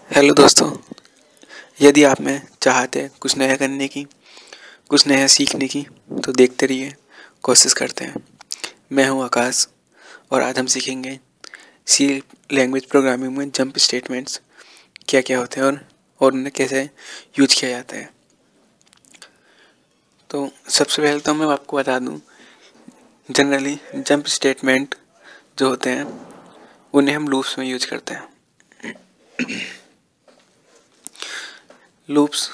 Hello दोस्तों। यदि आप में चाहते हैं कुछ नया करने की, कुछ नया सीखने की, तो देखते रहिए, कोशिश करते हैं। मैं हूं आकाश और आज हम सीखेंगे सी लैंग्वेज प्रोग्रामिंग में जंप स्टेटमेंट्स क्या क्या होते हैं और उन्हें कैसे यूज किया जाता है। तो सबसे पहले तो मैं आपको बता दूं, जनरली जंप स्टेटमेंट जो होते हैं उन्हें हम लूप्स में यूज करते हैं। लूप्स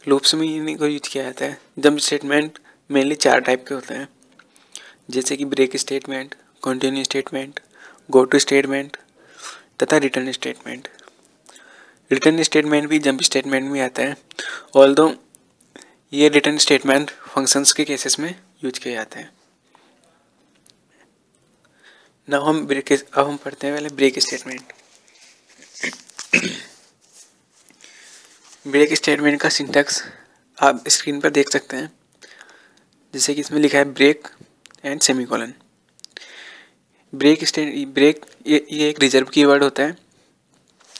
लूप्स में इन्हीं को यूज किया जाता है। जंप स्टेटमेंट मेनली 4 टाइप के होते हैं, जैसे कि break statement, continue statement, go to statement तथा रिटर्न स्टेटमेंट। रिटर्न स्टेटमेंट भी जंप स्टेटमेंट में आता है, ऑल्दो ये रिटर्न स्टेटमेंट फंक्शंस के केसेस में यूज किए जाते हैं। अब हम पढ़ते हैं पहले ब्रेक स्टेटमेंट। ब्रेक स्टेटमेंट का सिंटैक्स आप स्क्रीन पर देख सकते हैं, जैसे कि इसमें लिखा है ब्रेक एंड सेमीकोलन। ब्रेक ये एक रिजर्व कीवर्ड होता है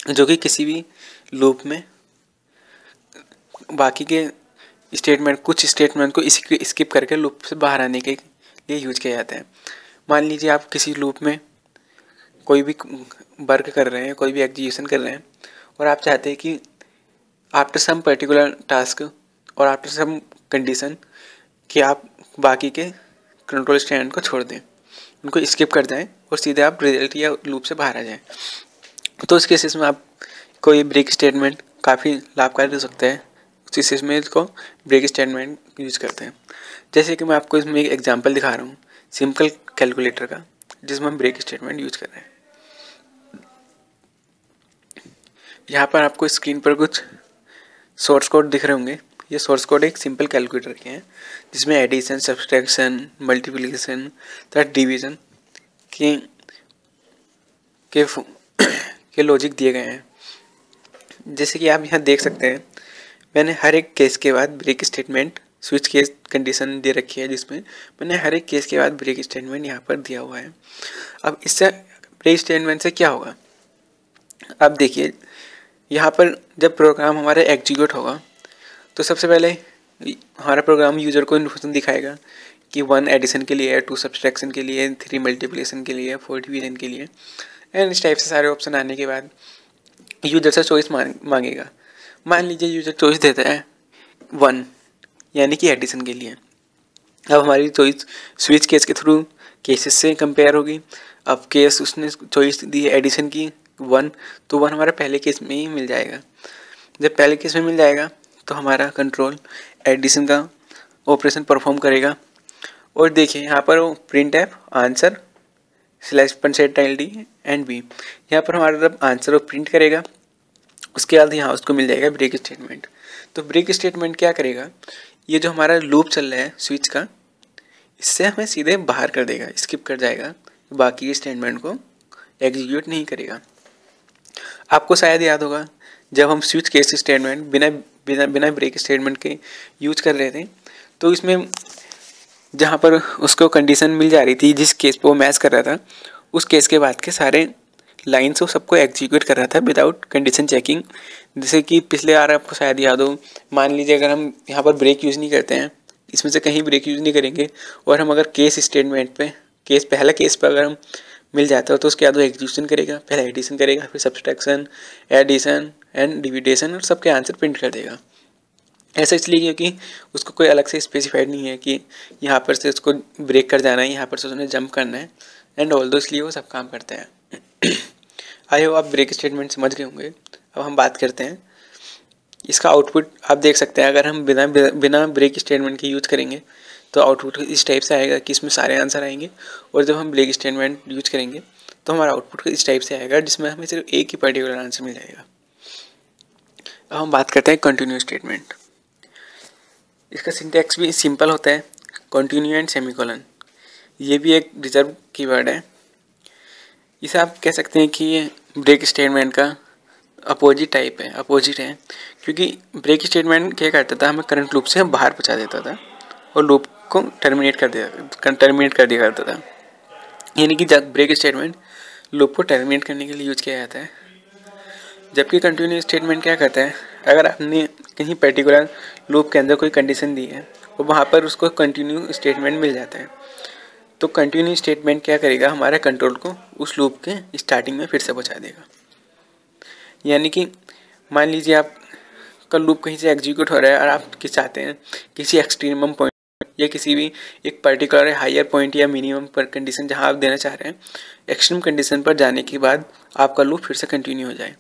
जो कि किसी भी लूप में बाकी के कुछ स्टेटमेंट को स्किप करके लूप से बाहर आने के लिए यूज किया जाता है। मान लीजिए आप किसी लूप में कोई भी वर्क कर रहे हैं, कोई भी एग्जीक्यूशन कर रहे हैं और आप चाहते हैं कि आफ्टर सम पर्टिकुलर टास्क और आफ्टर सम कंडीशन कि आप बाकी के कंट्रोल स्टेटमेंट को छोड़ दें, उनको स्किप कर जाएं और सीधे आप रिजल्ट या लूप से बाहर आ जाएं। तो उस केसेस में आप कोई ब्रेक स्टेटमेंट काफ़ी लाभकारी हो सकता है। उस केसेस में इसको ब्रेक स्टेटमेंट यूज करते हैं। जैसे कि मैं आपको इसमें एक एग्जांपल दिखा रहा हूँ सिंपल कैलकुलेटर का, जिसमें हम ब्रेक स्टेटमेंट यूज कर रहे हैं। यहाँ पर आपको स्क्रीन पर कुछ सोर्स कोड दिख रहे होंगे। ये सोर्स कोड एक सिंपल कैलकुलेटर के हैं, जिसमें एडिशन, सब्सट्रैक्शन, मल्टीप्लिकेशन तथा डिवीजन के के, के लॉजिक दिए गए हैं। जैसे कि आप यहाँ देख सकते हैं, मैंने हर एक केस के बाद break statement switch case condition दे रखी है, जिसमें मैंने हर एक केस के बाद ब्रेक स्टेटमेंट यहाँ पर दिया हुआ है। अब इससे ब्रेक स्टेटमेंट से क्या होगा, अब देखिए यहाँ पर जब प्रोग्राम हमारा एग्जीक्यूट होगा तो सबसे पहले हमारा प्रोग्राम यूजर को इन्फॉर्मेशन दिखाएगा कि 1 एडिशन के लिए है, 2 सब्सट्रैक्शन के लिए, 3 मल्टीप्लिकेशन के लिए, 4 डिवीजन के लिए। एंड इस टाइप से सारे ऑप्शन आने के बाद यूजर से चॉइस मांगेगा। मान लीजिए यूजर चॉइस देता है 1, यानी कि एडिशन के लिए। अब हमारी चॉइस स्विच केस के थ्रू केसेस से कंपेयर होगी। अब केस उसने चॉइस दी है एडिशन की 1, तो 1 हमारा पहले केस में ही मिल जाएगा। जब पहले केस में मिल जाएगा तो हमारा कंट्रोल एडिशन का ऑपरेशन परफॉर्म करेगा। और देखिए यहाँ पर वो print F answer /d and B, यहाँ पर हमारा जब आंसर वो प्रिंट करेगा, उसके बाद यहाँ उसको मिल जाएगा ब्रेक स्टेटमेंट। तो ब्रेक स्टेटमेंट क्या करेगा, ये जो हमारा लूप चल रहा है स्विच का, इससे हमें सीधे बाहर कर देगा, स्किप कर जाएगा, बाकी स्टेटमेंट को एग्जीक्यूट नहीं करेगा। आपको शायद याद होगा जब हम स्विच केस स्टेटमेंट बिना बिना बिना ब्रेक स्टेटमेंट के यूज कर रहे थे, तो इसमें जहाँ पर उसको कंडीशन मिल जा रही थी जिस केस पे वो मैच कर रहा था, उस केस के बाद के सारे लाइन्स वो सबको एग्जीक्यूट कर रहा था विदाउट कंडीशन चेकिंग। जैसे कि पिछले बार आपको शायद याद हो, मान लीजिए अगर हम यहाँ पर ब्रेक यूज़ नहीं करते हैं, इसमें से कहीं ब्रेक यूज़ नहीं करेंगे और हम अगर केस स्टेटमेंट पे पहला केस पे अगर हम मिल जाता है तो उसके बाद वो एग्जीक्यूशन करेगा, पहले एडिशन करेगा, फिर सब्सट्रैक्शन, एडिशन एंड डिविडेशन और सबके आंसर प्रिंट कर देगा। ऐसा इसलिए क्योंकि उसको कोई अलग से स्पेसिफाइड नहीं है कि यहाँ पर से उसको ब्रेक कर जाना है, यहाँ पर से उसने जंप करना है, एंड ऑल दो, इसलिए वो सब काम करते हैं। आई होप आप ब्रेक स्टेटमेंट समझ गए होंगे। अब हम बात करते हैं इसका आउटपुट। आप देख सकते हैं अगर हम बिना बिना ब्रेक स्टेटमेंट के यूज करेंगे तो आउटपुट इस टाइप से आएगा कि इसमें सारे आंसर आएंगे, और जब हम ब्रेक स्टेटमेंट यूज करेंगे तो हमारा आउटपुट इस टाइप से आएगा जिसमें हमें सिर्फ एक ही पर्टिकुलर आंसर मिल जाएगा। अब हम बात करते हैं कंटिन्यू स्टेटमेंट। इसका सिंटैक्स भी सिंपल होता है, कंटिन्यू एंड सेमीकोलन। ये भी एक रिजर्व कीवर्ड है। इसे आप कह सकते हैं कि ये ब्रेक स्टेटमेंट का अपोजिट है, क्योंकि ब्रेक स्टेटमेंट क्या करता था, हमें करंट लूप से बाहर पहुंचा देता था और लूप को टर्मिनेट कर दिया करता था। यानी कि जब ब्रेक स्टेटमेंट लूप को टर्मिनेट करने के लिए यूज किया जाता है। जबकि कंटिन्यू स्टेटमेंट क्या करता है, अगर आपने कहीं पर्टिकुलर लूप के अंदर कोई कंडीशन दी है तो वहाँ पर उसको कंटिन्यू स्टेटमेंट मिल जाता है। तो कंटिन्यू स्टेटमेंट क्या करेगा, हमारे कंट्रोल को उस लूप के स्टार्टिंग में फिर से पहुँचा देगा। यानी कि मान लीजिए आप का लूप कहीं से एग्जीक्यूट हो रहा है और आप चाहते हैं किसी एक्सट्रीमम पॉइंट या किसी भी एक पर्टिकुलर हायर पॉइंट या मिनिमम पर कंडीशन जहां आप देना चाह रहे हैं, एक्सट्रीम कंडीशन पर जाने के बाद आपका लूप फिर से कंटिन्यू हो जाए,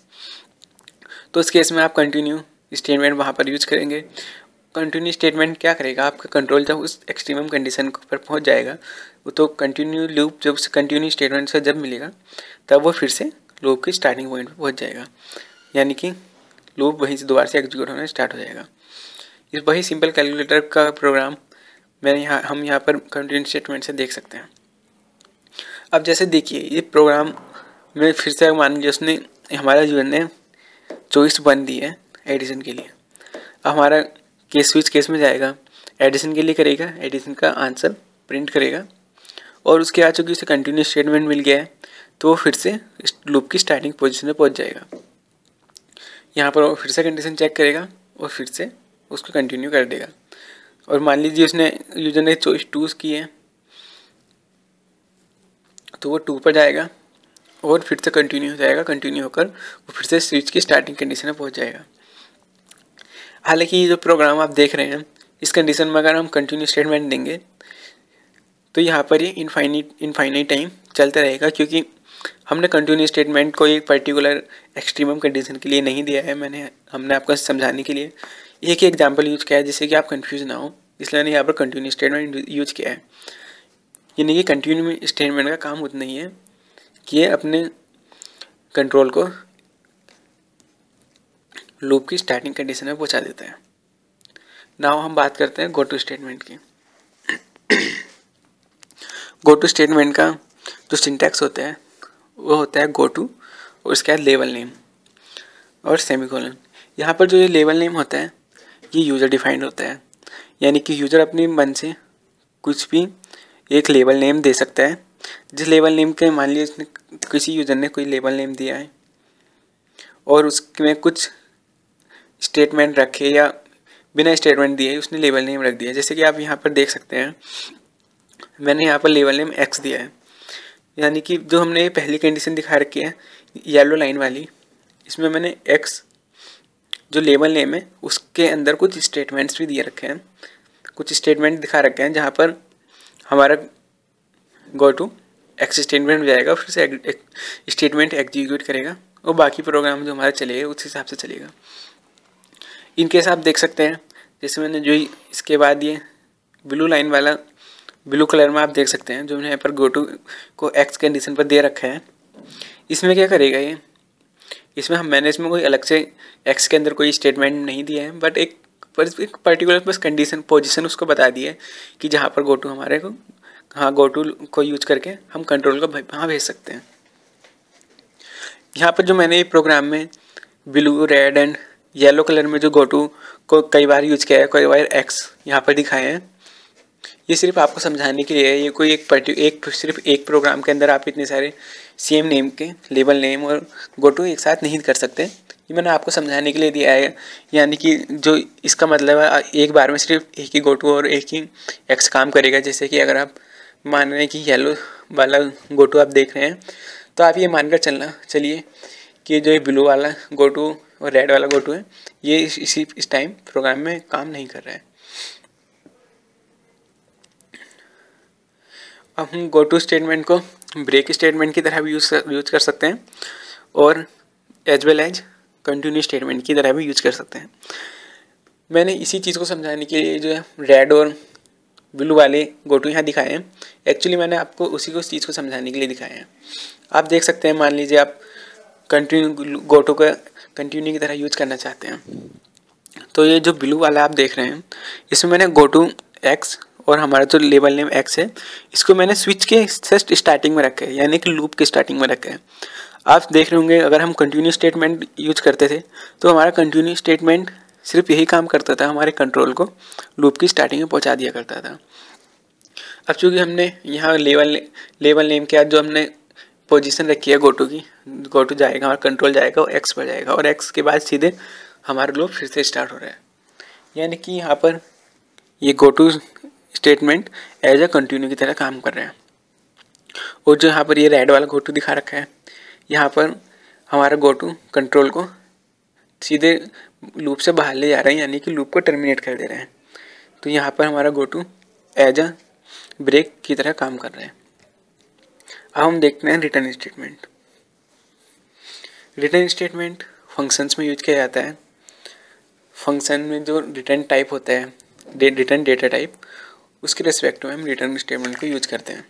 तो इस केस में आप कंटिन्यू स्टेटमेंट वहां पर यूज करेंगे। कंटिन्यू स्टेटमेंट क्या करेगा, आपका कंट्रोल जब उस एक्सट्रीमम कंडीशन पर पहुंच जाएगा तो कंटिन्यू लूप जब कंटिन्यू स्टेटमेंट से जब मिलेगा तब वो फिर से लूप की स्टार्टिंग पॉइंट पर पहुँच जाएगा, यानी कि लूप वहीं से दोबारा से एग्जीक्यूट होना स्टार्ट हो जाएगा। इस वही सिंपल कैलकुलेटर का प्रोग्राम हम यहाँ पर कंटिन्यू स्टेटमेंट से देख सकते हैं। अब जैसे देखिए ये प्रोग्राम में फिर से मान लीजिए उसने हमारा यूजर ने चॉइस 1 दी है एडिशन के लिए। अब हमारा केस स्विच केस में जाएगा, एडिशन के लिए करेगा, एडिशन का आंसर प्रिंट करेगा और उसके बाद चूँकि उसे कंटिन्यू स्टेटमेंट मिल गया है तो वो फिर से लूप की स्टार्टिंग पोजीशन में पहुँच जाएगा। यहाँ पर वो फिर से कंडीशन चेक करेगा और फिर से उसको कंटिन्यू कर देगा। और मान लीजिए उसने यूजर ने चॉइस 2 की है तो वो 2 पर जाएगा और फिर से कंटिन्यू हो जाएगा, कंटिन्यू होकर वो फिर से स्विच की स्टार्टिंग कंडीशन में पहुंच जाएगा। हालांकि ये जो प्रोग्राम आप देख रहे हैं इस कंडीशन में अगर हम कंटिन्यू स्टेटमेंट देंगे तो यहाँ पर ये इनफाइनाइट टाइम चलता रहेगा, क्योंकि हमने कंटिन्यू स्टेटमेंट को एक पर्टिकुलर एक्सट्रीमम कंडीशन के लिए नहीं दिया है। हमने आपको समझाने के लिए एक ही एग्जांपल यूज किया है जिससे कि आप कंफ्यूज ना हो, इसलिए मैंने यहाँ पर कंटिन्यू स्टेटमेंट यूज किया है। यानी कि कंटिन्यू स्टेटमेंट का काम उतना ही है कि ये अपने कंट्रोल को लूप की स्टार्टिंग कंडीशन में पहुँचा देता है। नाउ हम बात करते हैं गो टू स्टेटमेंट की। गो टू स्टेटमेंट का जो सिंटैक्स होता है वो होता है गो टू और उसके बाद लेवल नेम और सेमीकोलन। यहाँ पर जो ये लेवल नेम होता है ये यूज़र डिफाइंड होता है, यानी कि यूज़र अपने मन से कुछ भी एक लेवल नेम दे सकता है। जिस लेवल नेम के मान लीजिए उसने किसी यूज़र ने कोई लेवल नेम दिया है और उसमें कुछ स्टेटमेंट रखे या बिना स्टेटमेंट दिए उसने लेवल नेम रख दिया। जैसे कि आप यहाँ पर देख सकते हैं मैंने यहाँ पर लेवल नेम एक्स दिया है, यानी कि जो हमने पहली कंडीशन दिखा रखी है येलो लाइन वाली, इसमें मैंने एक्स जो लेवल नेम है उसके अंदर कुछ स्टेटमेंट्स भी दिए रखे हैं, कुछ स्टेटमेंट दिखा रखे हैं जहाँ पर हमारा गो टू एक्स स्टेटमेंट हो जाएगा, फिर से स्टेटमेंट एग्जीक्यूट करेगा और बाकी प्रोग्राम जो हमारा चलेगा उस हिसाब से चलेगा। इनकेस आप देख सकते हैं जैसे मैंने जो इसके बाद ये ब्लू लाइन वाला ब्लू कलर में आप देख सकते हैं जो मैंने यहाँ पर गो टू को एक्स कंडीशन पर दे रखा है। इसमें क्या करेगा ये, मैंने इसमें कोई अलग से एक्स के अंदर कोई स्टेटमेंट नहीं दिया है, बट एक पर्टिकुलर बस कंडीशन पोजीशन उसको बता दी है कि जहाँ पर गो टू हमारे को गो टू को यूज करके हम कंट्रोल को वहाँ भेज सकते हैं। यहाँ पर जो मैंने प्रोग्राम में blue red and yellow colour में जो गो टू को कई बार यूज किया है, कई बार एक्स यहाँ पर दिखाए हैं, ये सिर्फ आपको समझाने के लिए है। ये कोई सिर्फ एक प्रोग्राम के अंदर आप इतने सारे सेम नेम के लेबल नेम और गो टू एक साथ नहीं कर सकते। ये मैंने आपको समझाने के लिए दिया है, यानी कि जो इसका मतलब है एक बार में सिर्फ एक ही गो टू और एक ही एक्स काम करेगा। जैसे कि अगर आप मान रहे हैं कि येलो वाला गो टू आप देख रहे हैं तो आप ये मानकर चलिए कि जो ये ब्लू वाला गो टू और रेड वाला गो टू है ये इस टाइम प्रोग्राम में काम नहीं कर रहा है। अब हम गो टू स्टेटमेंट को ब्रेक स्टेटमेंट की तरह भी यूज कर सकते हैं और as well as continue statement की तरह भी यूज कर सकते हैं। मैंने इसी चीज़ को समझाने के लिए जो है रेड और ब्लू वाले गो टू यहाँ दिखाए हैं। एक्चुअली मैंने आपको उसी को चीज़ को समझाने के लिए दिखाए हैं। आप देख सकते हैं मान लीजिए आप कंटिन्यू गो टू का कंटिन्यू की तरह यूज करना चाहते हैं, तो ये जो ब्लू वाला आप देख रहे हैं इसमें मैंने गो टू एक्स और हमारा जो लेबल नेम एक्स है इसको मैंने स्विच के जस्ट स्टार्टिंग में रखा है, यानी कि लूप के स्टार्टिंग में रखा है। आप देख रहे होंगे अगर हम कंटिन्यू स्टेटमेंट यूज करते थे तो हमारा कंटिन्यू स्टेटमेंट सिर्फ यही काम करता था, हमारे कंट्रोल को लूप की स्टार्टिंग में पहुंचा दिया करता था। अब चूँकि हमने यहाँ लेबल नेम के बाद जो हमने पोजीशन रखी है गोटू की, गोटू जाएगा और कंट्रोल जाएगा और एक्स पर जाएगा और एक्स के बाद सीधे हमारा लूप फिर से स्टार्ट हो रहा है। यानी कि यहाँ पर ये go to statement as a continue की तरह काम कर रहा है। और जो यहाँ पर ये रेड वाला गोटू दिखा रखा है, यहाँ पर हमारा गोटू कंट्रोल को सीधे लूप से बाहर ले जा रहा है, यानी कि लूप को टर्मिनेट कर दे रहे हैं। तो यहाँ पर हमारा गोटू एज अ ब्रेक की तरह काम कर रहा है। अब हम देखते हैं return statement. Return statement functions में यूज किया जाता है। फंक्शन में जो रिटर्न टाइप होता है, रिटर्न डेटा टाइप, उसके रिस्पेक्ट में हम रिटर्न स्टेटमेंट को यूज करते हैं।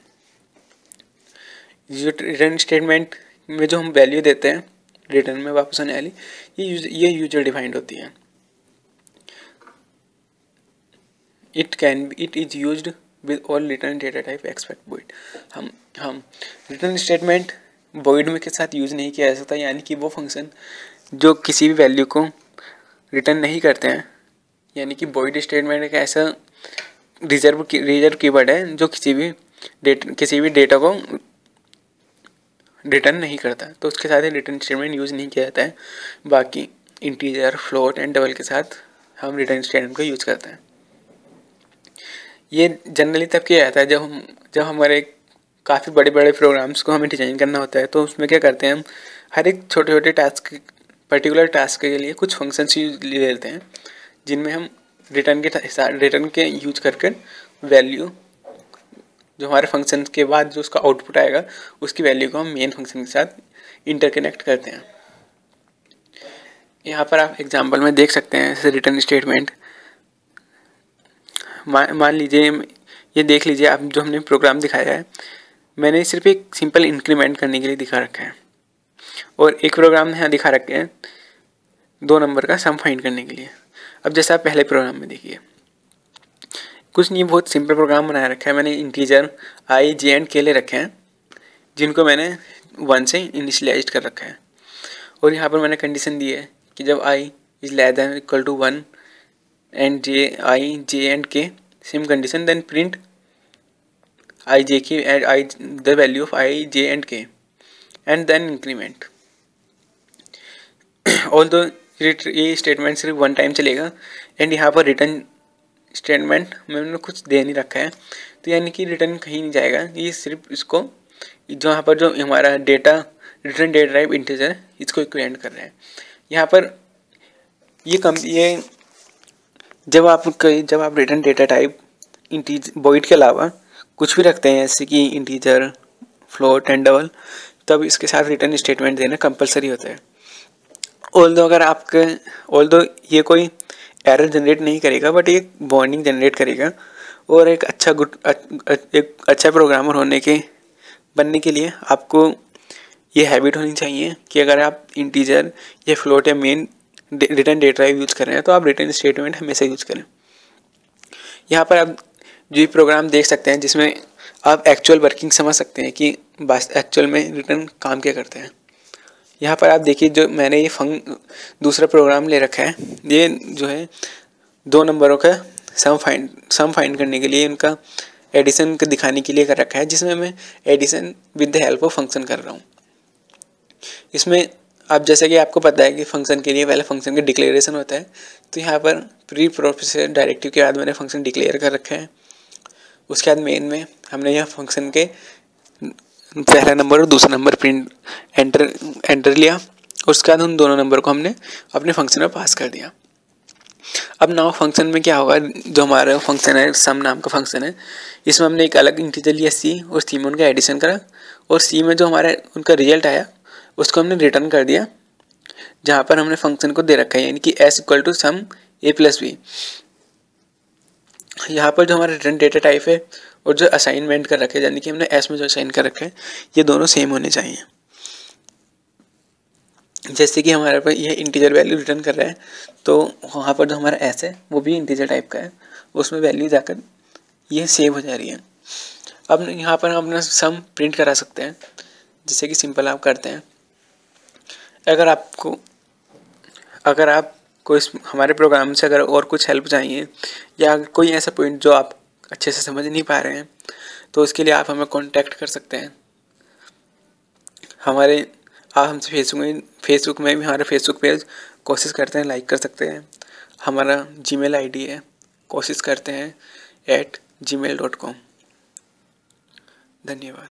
जो रिटर्न स्टेटमेंट में जो हम वैल्यू देते हैं रिटर्न में वापस आने वाली, ये यूजर डिफाइंड होती है। It is used with all return data type except void. हम रिटर्न स्टेटमेंट वॉइड में के साथ यूज नहीं किया जा सकता, यानी कि वो फंक्शन जो किसी भी वैल्यू को रिटर्न नहीं करते हैं, यानी कि वॉइड स्टेटमेंट एक ऐसा रिजर्व कीवर्ड है जो किसी भी डेटा को रिटर्न नहीं करता, तो उसके साथ रिटर्न स्टेटमेंट यूज़ नहीं किया जाता है। बाकी इंटीजर, फ्लोट एंड डबल के साथ हम रिटर्न स्टेटमेंट को यूज़ करते हैं। ये जनरली तब किया जाता है जब हमारे काफ़ी बड़े बड़े प्रोग्राम्स को हमें डिजाइन करना होता है। तो उसमें क्या करते हैं, हम हर एक छोटे छोटे पर्टिकुलर टास्क के लिए कुछ फंक्शंस ले लेते हैं, जिनमें हम रिटर्न के यूज करके वैल्यू जो हमारे फंक्शन के बाद जो उसका आउटपुट आएगा उसकी वैल्यू को हम मेन फंक्शन के साथ इंटरकनेक्ट करते हैं। यहाँ पर आप एग्जांपल में देख सकते हैं जैसे रिटर्न स्टेटमेंट। मान लीजिए, ये देख लीजिए आप, जो हमने प्रोग्राम दिखाया है मैंने सिर्फ एक सिंपल इंक्रीमेंट करने के लिए दिखा रखा है, और एक प्रोग्राम यहाँ दिखा रखे हैं 2 नंबर का सम फाइंड करने के लिए। अब जैसे आप पहले प्रोग्राम में देखिए, कुछ नहीं, बहुत सिंपल प्रोग्राम बनाया रखा है मैंने। इंटीजर आई, जे एंड के ले रखे हैं, जिनको मैंने 1 से इनिशियलाइज कर रखा है। और यहाँ पर मैंने कंडीशन दी है कि जब i is less then equal to 1 and j and k same condition, then print i j की and i the value of i j and k and then increment. Although ये स्टेटमेंट सिर्फ 1 time चलेगा, and यहाँ पर return statement मैंने कुछ दे नहीं रखा है, तो यानी कि रिटर्न कहीं नहीं जाएगा। ये सिर्फ इसको जो यहाँ पर जो हमारा रिटर्न डेटा टाइप इंटीजर, इसको इक्विवेलेंट कर रहे हैं। यहाँ पर ये जब आप रिटर्न डेटा टाइप वॉइड के अलावा कुछ भी रखते हैं, जैसे कि इंटीजर, फ्लोट एंड डबल, तब इसके साथ रिटर्न स्टेटमेंट देना कंपलसरी होता है। ऑल्दो ये कोई एरर जनरेट नहीं करेगा, बट ये वार्निंग जनरेट करेगा। और एक अच्छा प्रोग्रामर बनने के लिए आपको ये हैबिट होनी चाहिए कि अगर आप इंटीजर या फ्लोट या main return data type use कर रहे हैं तो आप रिटर्न स्टेटमेंट हमेशा यूज़ करें। यहाँ पर आप जो प्रोग्राम देख सकते हैं जिसमें आप एक्चुअल वर्किंग समझ सकते हैं कि बस एक्चुअल में रिटर्न काम क्या करते हैं। यहाँ पर आप देखिए, जो मैंने ये दूसरा प्रोग्राम ले रखा है, ये जो है 2 नंबरों का सम फाइंड करने के लिए उनका एडिशन को दिखाने के लिए कर रखा है, जिसमें मैं addition with the help of function कर रहा हूँ। इसमें अब जैसे कि आपको पता है कि फंक्शन के लिए पहले फंक्शन का डिक्लेरेशन होता है, तो यहाँ पर प्री प्रोसेसर डायरेक्टिव के बाद मैंने फंक्शन डिक्लेयर कर रखा है। उसके बाद मेन में हमने यहाँ फंक्शन के पहला नंबर और दूसरा नंबर प्रिंट एंटर लिया, और उसके बाद उन दोनों नंबर को हमने अपने फंक्शन में पास कर दिया। अब नाउ फंक्शन में क्या होगा, जो हमारा फंक्शन है सम नाम का फंक्शन है, इसमें हमने एक अलग इंटीजर लिया सी, और सी में उनका एडिशन करा, और सी में जो हमारा उनका रिजल्ट आया उसको हमने रिटर्न कर दिया, जहाँ पर हमने फंक्शन को दे रखा है, यानी कि S equal to sum A plus B. यहाँ पर जो हमारा रिटर्न डेटा टाइप है और जो असाइनमेंट कर रखे हैं, यानी कि हमने एस में जो असाइन कर रखे हैं, ये दोनों सेम होने चाहिए। जैसे कि हमारे पर यह इंटीजर वैल्यू रिटर्न कर रहा है, तो वहाँ पर जो हमारा एस है वो भी इंटीजर टाइप का है, उसमें वैल्यू जाकर ये सेव हो जा रही है। अब यहाँ पर हम अपना सम प्रिंट करा सकते हैं, जैसे कि सिंपल आप करते हैं। अगर आपको इस हमारे प्रोग्राम से अगर और कुछ हेल्प चाहिए, या कोई ऐसा पॉइंट जो आप अच्छे से समझ नहीं पा रहे हैं, तो उसके लिए आप हमें कांटेक्ट कर सकते हैं। आप हमसे फेसबुक में भी हमारा फेसबुक पेज कोशिश करते हैं लाइक कर सकते हैं। हमारा जीमेल आईडी है कोशिश करते हैं @gmail.com। धन्यवाद।